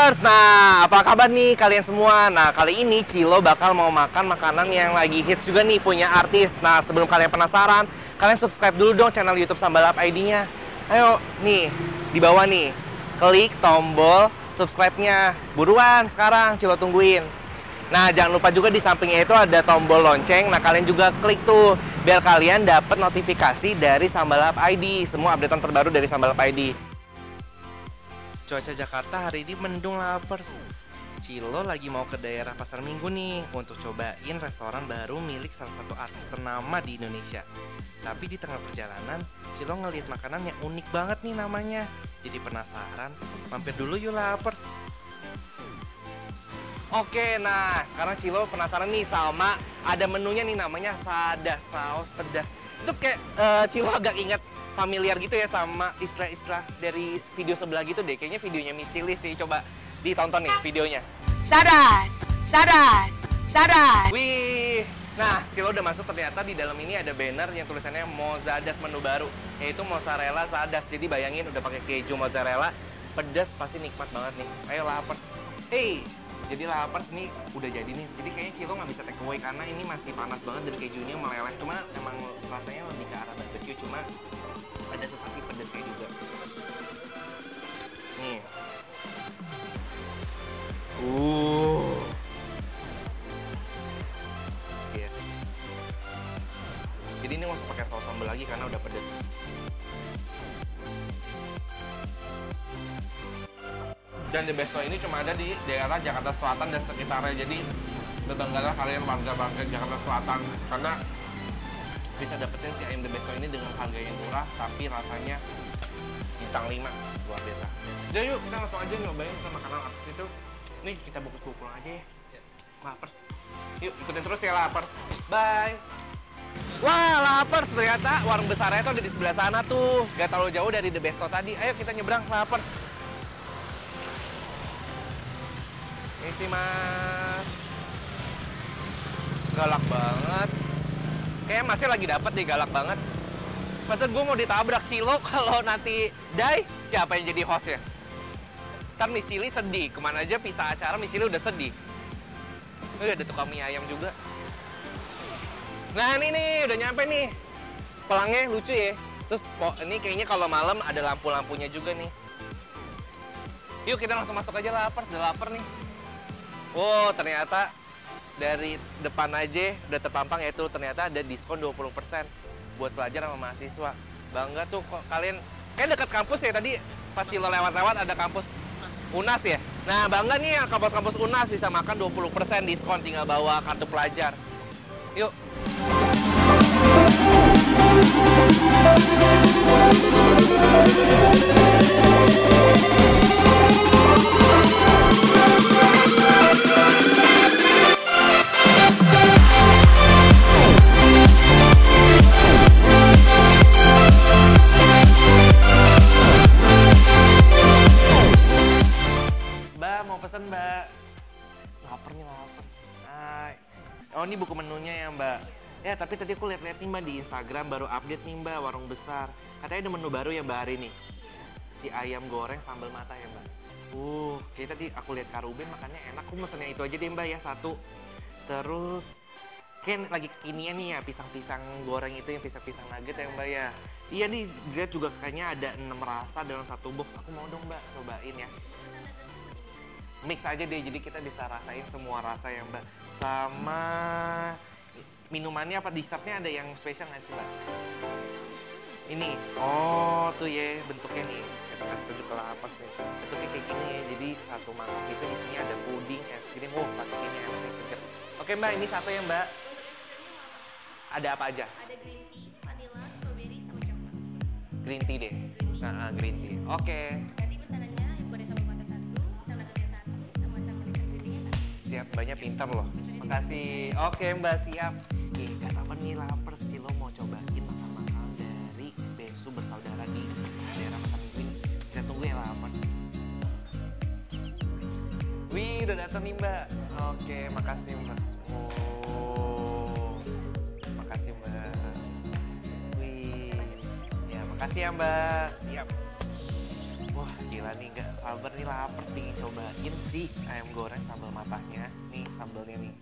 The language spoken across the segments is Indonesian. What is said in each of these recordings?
Lapers. Nah, apa kabar nih kalian semua? Nah, kali ini Cilo bakal mau makan makanan yang lagi hits juga nih, punya artis. Nah, sebelum kalian penasaran, kalian subscribe dulu dong channel YouTube Sambalap ID-nya. Ayo, nih, di bawah nih, klik tombol subscribe-nya. Buruan, sekarang Cilo tungguin. Nah, jangan lupa juga di sampingnya itu ada tombol lonceng. Nah, kalian juga klik tuh, biar kalian dapat notifikasi dari Sambalap ID. Semua updatean terbaru dari Sambalap ID. Cuaca Jakarta hari ini mendung, Lapers. Cilo lagi mau ke daerah Pasar Minggu nih untuk cobain restoran baru milik salah satu artis ternama di Indonesia. Tapi di tengah perjalanan, Cilo ngeliat makanan yang unik banget nih namanya. Jadi penasaran, mampir dulu yuk, Lapers. Oke, nah sekarang Cilo penasaran nih sama ada menunya nih namanya sadas, saus pedas. Itu kayak Cilo agak ingat familiar gitu ya sama istilah-istilah dari video sebelah gitu deh. Kayaknya videonya Miss Chili sih. Coba ditonton nih videonya. Sadas, sadas, sadas. Wih, nah Cilo udah masuk, ternyata di dalam ini ada banner yang tulisannya Mozadas menu baru, yaitu mozzarella sadas. Jadi bayangin udah pakai keju mozzarella, pedas pasti nikmat banget nih. Ayo Lapers. Hey, jadi Lapers nih udah jadi nih. Jadi kayaknya Cilo nggak bisa take away karena ini masih panas banget dan kejunya meleleh. Cuma emang rasanya lebih ke arah barbecue, cuma ada sensasi pedasnya juga. Nih. Iya. Jadi ini nggak usah pakai saus sambal lagi karena udah pedas. Dan The Besto ini cuma ada di daerah Jakarta Selatan dan sekitarnya. Jadi berbanggalah kalian warga Jakarta Selatan karena bisa dapetin si ayam The Besto ini dengan harga yang murah tapi rasanya bintang 5, luar biasa. Jadi yuk kita langsung aja nyobain sama makanan artis itu. Nih kita bungkus pulang aja ya. Lapers. Yuk ikutin terus ya Lapers. Bye. Wah, Lapers, ternyata warung besarnya itu ada di sebelah sana tuh. Gak terlalu jauh dari The Besto tadi. Ayo kita nyebrang, Lapers. Isi mas. Galak banget. Kayaknya masih lagi dapat nih, galak banget. Masa gue mau ditabrak Cilo kalau nanti die, siapa yang jadi host ya? Ntar Miss Chili sedih, kemana aja pisah acara Miss Chili udah sedih. Udah ada tukang mie ayam juga. Nah ini nih, udah nyampe nih. Pelangnya lucu ya. Terus ini kayaknya kalau malam ada lampu-lampunya juga nih. Yuk kita langsung masuk aja, Lapers, udah lapar nih. Wow, ternyata dari depan aja udah terpampang, yaitu ternyata ada diskon 20% buat pelajar sama mahasiswa. Bangga tuh kok kalian, kayak dekat kampus ya tadi pas Cilo lewat-lewat ada kampus UNAS ya. Nah bangga nih yang kampus-kampus UNAS bisa makan 20% diskon, tinggal bawa kartu pelajar. Yuk. Mbak, lapar nih, lapar. Nah, oh ini buku menunya ya Mbak. Ya tapi tadi aku lihat-lihat nih Mbak di Instagram baru update nih Mbak, warung besar. Katanya ada menu baru ya Mbak hari ini. Si ayam goreng sambal mata ya Mbak. Kayak tadi aku lihat Kak Ruben makannya enak. Aku mesennya itu aja deh Mbak ya, satu. Terus kayak lagi kekinian nih ya, pisang-pisang goreng itu yang pisang-pisang nugget ya Mbak ya. Iya nih, lihat juga kayaknya ada 6 rasa dalam satu box. Aku mau dong Mbak, cobain ya. Mix aja deh, jadi kita bisa rasain semua rasa ya Mbak. Sama minumannya apa, dessertnya ada yang spesial nggak sih Mbak? Ini, oh tuh ya bentuknya nih. Kita kasih tunjuk ke Lapers nih. Bentuknya kayak gini ya, jadi satu mangkok itu isinya ada puding, es krim. Pasti ini enak nih, seger. Oke Mbak, ini satu ya Mbak. Ada apa aja? Ada green tea, vanilla, strawberry, sama coklat. Green tea deh. Nah, green tea. Oke. Nanti pesanannya yang goreng sama mata satu, pisang nuggetnya satu, sama sambal green tea-nya satu. Siap, banyak pintar loh. Makasih. Oke Mbak, siap. Nih, gak sabar nih Lapers, Cilo mau cobain makan-makan dari Besu Bersaudara di daerah Pasar Minggu ini. Kita tunggu ya Lapers. Wih, udah datang nih Mbak. Oke, makasih Mbak. Makasih Mbak. Wih, ya makasih ya Mbak. Siap. Wah, gila nih, nggak sabar nih, lapar nih, cobain si ayam goreng sambal matahnya. Nih sambalnya nih.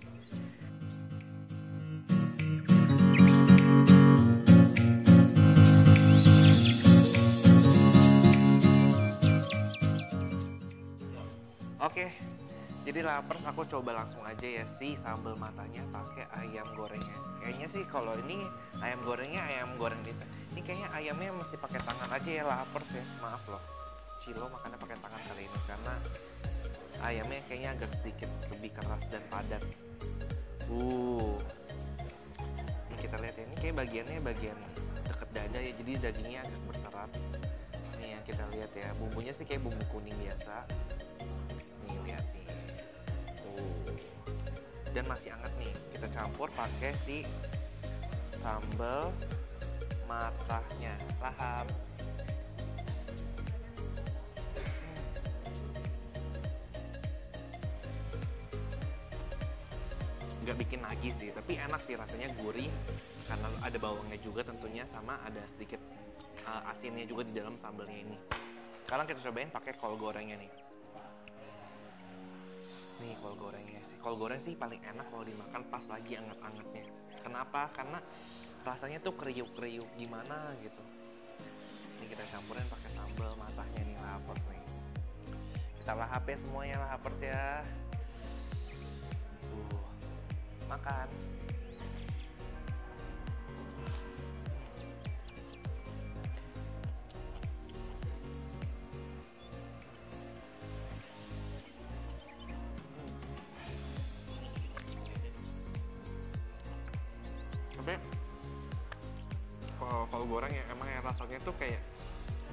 Oke, jadi lapar, aku coba langsung aja ya si sambal matahnya pakai ayam gorengnya. Kayaknya sih kalau ini ayam gorengnya ayam goreng desa. Ini kayaknya ayamnya mesti pakai tangan aja ya, lapar ya. Maaf loh, Cilo makannya pakai tangan kali ini karena ayamnya kayaknya agak sedikit lebih keras dan padat. Ini kita lihat ya, ini kayak bagiannya bagian deket dada ya, jadi dagingnya agak berserat. Ini yang kita lihat ya, bumbunya sih kayak bumbu kuning biasa. Nih lihat nih. Dan masih hangat nih. Kita campur pakai si sambal matahnya. Lahap. Nggak bikin nagih sih, tapi enak sih, rasanya gurih karena ada bawangnya juga tentunya, sama ada sedikit asinnya juga di dalam sambalnya ini. Sekarang kita cobain pakai kol gorengnya nih. Nih kol gorengnya sih. Kol goreng sih paling enak kalau dimakan pas lagi anget-angetnya. Kenapa? Karena rasanya tuh kriuk-kriuk gimana gitu. Ini kita campurin pakai sambal matahnya nih, lapar nih. Kita lahap ya semuanya, lapers ya. Makan. Tapi kalau goreng ya emang ya rasanya tuh kayak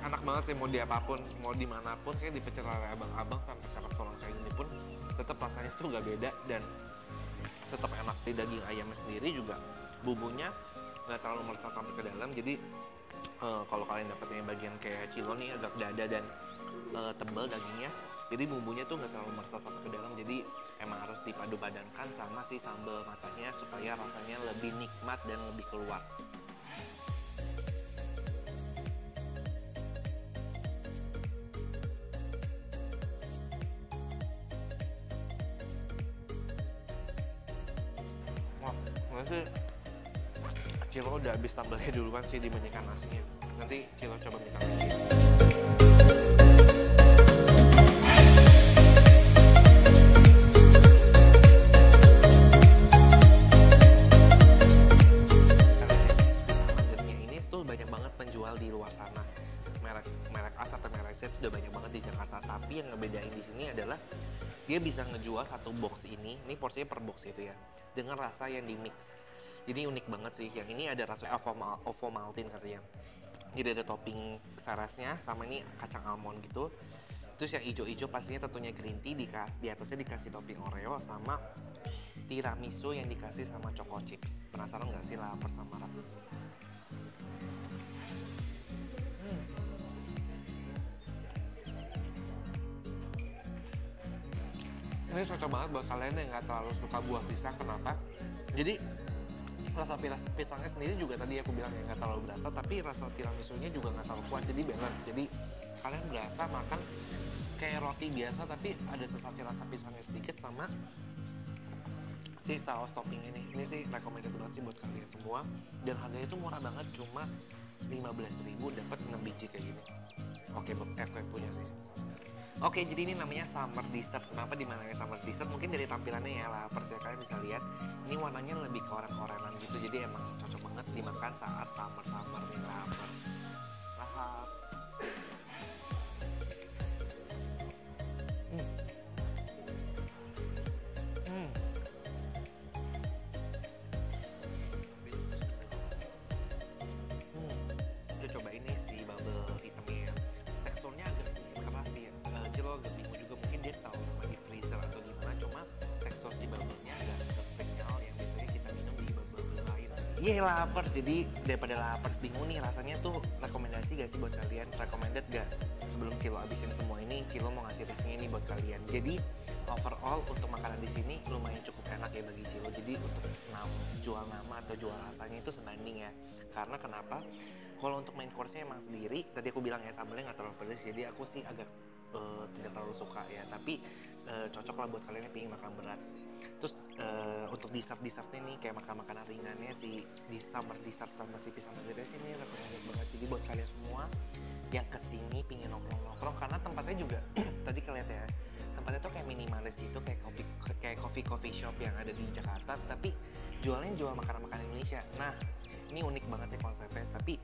enak banget sih, mau di apapun, mau dimanapun, kayak di pecel lele abang-abang sampai kerak telur kayak gini pun tetap rasanya tuh gak beda dan tetap enak. Di daging ayamnya sendiri juga bumbunya nggak terlalu meresap sampai ke dalam, jadi kalau kalian dapetnya bagian kayak Cilo nih agak dada dan tebal dagingnya, jadi bumbunya tuh nggak terlalu meresap sampai ke dalam, jadi emang harus dipadu padankan sama si sambal matanya supaya rasanya lebih nikmat dan lebih keluar. Wah, sih Cilo udah habis sambalnya duluan sih dibandingkan nasinya. Nanti Cilo coba minta lagi. Ini tuh banyak banget penjual di luar sana. Merek A sampai merek Z udah banyak banget di Jakarta. Tapi yang ngebedain di sini adalah dia bisa ngejual satu box ini porsinya per box gitu ya, dengan rasa yang di mix. Jadi unik banget sih. Yang ini ada rasa Ovomaltine katanya. Jadi ada topping sarasnya sama ini kacang almond gitu. Terus yang hijau-hijau pastinya tentunya green tea, di atasnya dikasih topping Oreo sama tiramisu yang dikasih sama choco chips. Penasaran nggak sih, lapar sama rap? Ini cocok banget buat kalian yang nggak terlalu suka buah pisang. Kenapa? Jadi rasa pisangnya sendiri juga tadi aku bilang ya nggak terlalu berasa, tapi rasa tiramisunya juga nggak terlalu kuat, jadi balance. Jadi kalian berasa makan kayak roti biasa, tapi ada sensasi rasa pisangnya sedikit sama si saus topping ini. Ini sih recommended banget sih buat kalian semua, dan harganya itu murah banget, cuma 15.000 dapat 6 biji kayak gini. Oke, aku yang punya sih. Oke, jadi ini namanya summer dessert. Kenapa dinamanya summer dessert? Mungkin dari tampilannya ya, lapar ya, kalian bisa lihat. Ini warnanya lebih ke oren-orenan gitu, jadi emang cocok banget dimakan saat summer nih, lapar. Lahap. Udah coba ini si bubble hitamnya ya. Teksturnya agak sedikit keras sih ya. Cilo agak bingung juga, mungkin dia tahu sama di freezer atau gimana, cuma tekstur si bubble-nya agak spesial yang biasanya kita minum di bubble lain. Iya, lapar. Jadi daripada lapar bingung nih rasanya tuh, rekomendasi gak sih buat kalian? Recommended gak? Sebelum Cilo abisin semua ini, Cilo mau ngasih reviewnya nih buat kalian. Jadi overall untuk makanan di sini lumayan cukup enak ya bagi Cilo. Jadi untuk jual nama atau jual rasanya itu sebanding ya. Karena kenapa? Kalau untuk main course-nya emang sendiri, tadi aku bilang ya sambalnya nggak terlalu pedas, jadi aku sih agak tidak terlalu suka ya, tapi cocok lah buat kalian yang pengen makan berat. Terus untuk dessert-dessertnya nih kayak makan-makanan ringannya si di summer dessert sama si pisang nuggetnya sih ini recommended banget. Jadi buat kalian semua yang kesini pingin nongkrong-nongkrong, karena tempatnya juga tadi kalian ya, tempatnya tuh kayak minimalis gitu, kayak coffee shop yang ada di Jakarta, tapi jual makanan-makanan Indonesia. Nah ini unik banget ya konsepnya, tapi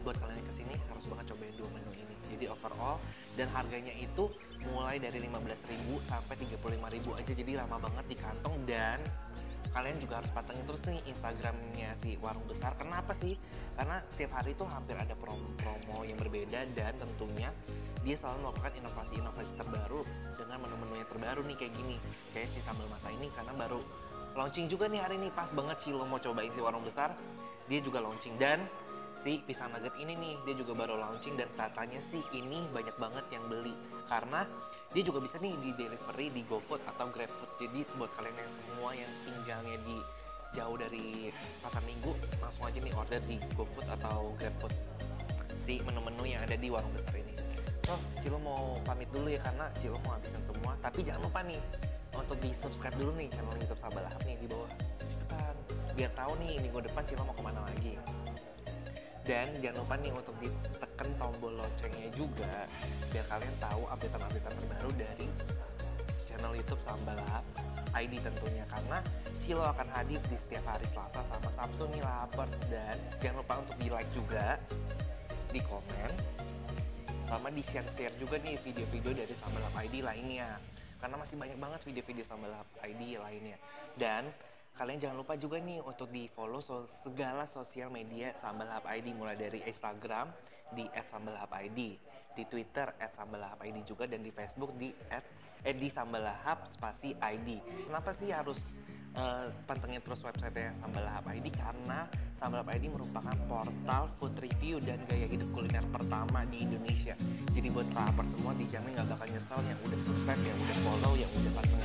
buat kalian yang kesini harus banget cobain 2 menu ini. Jadi overall dan harganya itu mulai dari 15.000 sampai 35.000 aja, jadi lama banget di kantong. Dan kalian juga harus patengin terus nih Instagramnya si Warung Besar. Kenapa sih? Karena setiap hari itu hampir ada promo yang berbeda, dan tentunya dia selalu melakukan inovasi-inovasi terbaru dengan menu-menu yang terbaru nih kayak gini, kayak si sambal mata ini karena baru launching juga nih hari ini. Pas banget Cilo mau cobain si Warung Besar, dia juga launching. Dan si pisang nugget ini nih dia juga baru launching, dan katanya sih ini banyak banget yang beli karena dia juga bisa nih di delivery di GoFood atau GrabFood. Jadi buat kalian yang semua yang tinggalnya di jauh dari Pasar Minggu, langsung aja nih order di GoFood atau GrabFood si menu-menu yang ada di Warung Besar ini. So Cilo mau pamit dulu ya karena Cilo mau habisin semua, tapi jangan lupa nih untuk di subscribe dulu nih channel YouTube Sambal Lahap nih di bawah depan, biar tahu nih minggu depan Cilo mau kemana lagi. Dan jangan lupa nih untuk ditekan tombol loncengnya juga biar kalian tahu update-update terbaru dari channel YouTube Sambal Lahap ID tentunya, karena Cilo akan hadir di setiap hari Selasa sama Sabtu nih Lahapers. Dan jangan lupa untuk di like juga, di komen, sama di share juga nih video-video dari Sambal Lahap ID lainnya, karena masih banyak banget video-video Sambal Lahap ID lainnya. Dan kalian jangan lupa juga nih untuk di follow segala sosial media Sambal Lahap ID, mulai dari Instagram di @sambalahapid, di Twitter @sambalahapid juga, dan di Facebook di @sambalahap spasi ID. Kenapa sih harus pantengin terus website Sambal Lahap ID? Karena Sambal Lahap ID merupakan portal food review dan gaya hidup kuliner pertama di Indonesia. Jadi buat lapar semua dijamin gak bakal nyesel yang udah subscribe, yang udah follow, yang udah pantengin